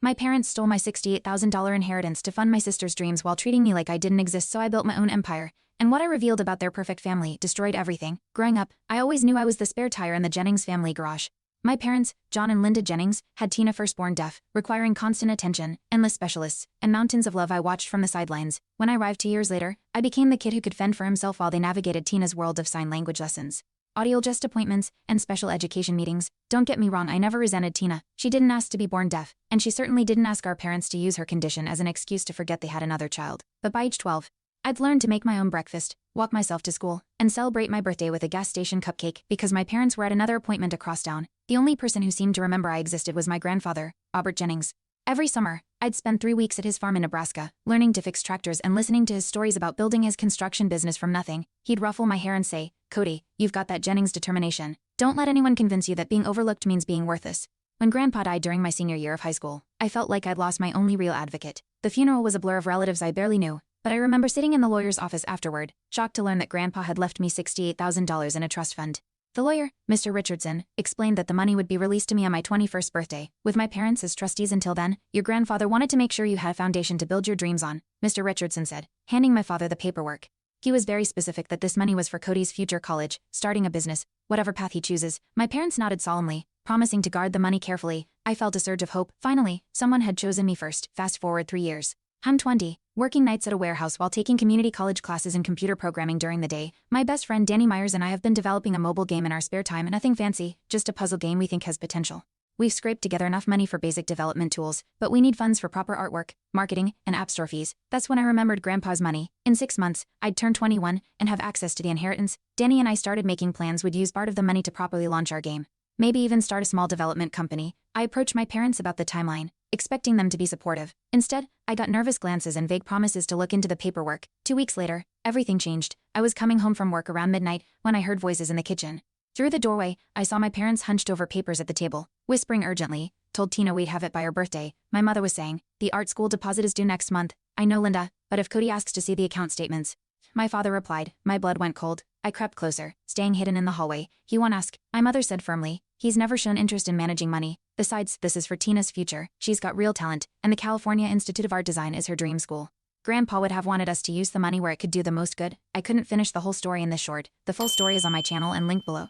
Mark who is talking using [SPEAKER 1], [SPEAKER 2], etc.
[SPEAKER 1] My parents stole my $68,000 inheritance to fund my sister's dreams while treating me like I didn't exist, so I built my own empire. And what I revealed about their perfect family destroyed everything. Growing up, I always knew I was the spare tire in the Jennings family garage. My parents, John and Linda Jennings, had Tina firstborn deaf, requiring constant attention, endless specialists, and mountains of love I watched from the sidelines. When I arrived 2 years later, I became the kid who could fend for himself while they navigated Tina's world of sign language lessons, audiogest appointments, and special education meetings. Don't get me wrong, I never resented Tina. She didn't ask to be born deaf, and she certainly didn't ask our parents to use her condition as an excuse to forget they had another child. But by age 12, I'd learned to make my own breakfast, walk myself to school, and celebrate my birthday with a gas station cupcake because my parents were at another appointment across town. The only person who seemed to remember I existed was my grandfather, Robert Jennings. Every summer, I'd spend 3 weeks at his farm in Nebraska, learning to fix tractors and listening to his stories about building his construction business from nothing. He'd ruffle my hair and say, "Cody, you've got that Jennings determination. Don't let anyone convince you that being overlooked means being worthless." When Grandpa died during my senior year of high school, I felt like I'd lost my only real advocate. The funeral was a blur of relatives I barely knew, but I remember sitting in the lawyer's office afterward, shocked to learn that Grandpa had left me $68,000 in a trust fund. The lawyer, Mr. Richardson, explained that the money would be released to me on my 21st birthday, with my parents as trustees until then. "Your grandfather wanted to make sure you had a foundation to build your dreams on," Mr. Richardson said, handing my father the paperwork. He was very specific that this money was for Cody's future college, starting a business, whatever path he chooses. My parents nodded solemnly, promising to guard the money carefully. I felt a surge of hope. Finally, someone had chosen me first. Fast forward 3 years. I'm 20, working nights at a warehouse while taking community college classes in computer programming during the day. My best friend Danny Myers and I have been developing a mobile game in our spare time. Nothing fancy, just a puzzle game we think has potential. We've scraped together enough money for basic development tools, but we need funds for proper artwork, marketing, and app store fees. That's when I remembered Grandpa's money. In 6 months, I'd turn 21 and have access to the inheritance. Danny and I started making plans we'd use part of the money to properly launch our game. Maybe even start a small development company. I approached my parents about the timeline, expecting them to be supportive. Instead, I got nervous glances and vague promises to look into the paperwork. 2 weeks later, everything changed. I was coming home from work around midnight when I heard voices in the kitchen. Through the doorway, I saw my parents hunched over papers at the table, whispering urgently. "Told Tina we'd have it by her birthday," my mother was saying. "The art school deposit is due next month." "I know, Linda, but if Cody asks to see the account statements," my father replied. My blood went cold. I crept closer, staying hidden in the hallway. "He won't ask," my mother said firmly. "He's never shown interest in managing money. Besides, this is for Tina's future. She's got real talent, and the California Institute of Art Design is her dream school. Grandpa would have wanted us to use the money where it could do the most good." I couldn't finish the whole story in this short. The full story is on my channel and linked below.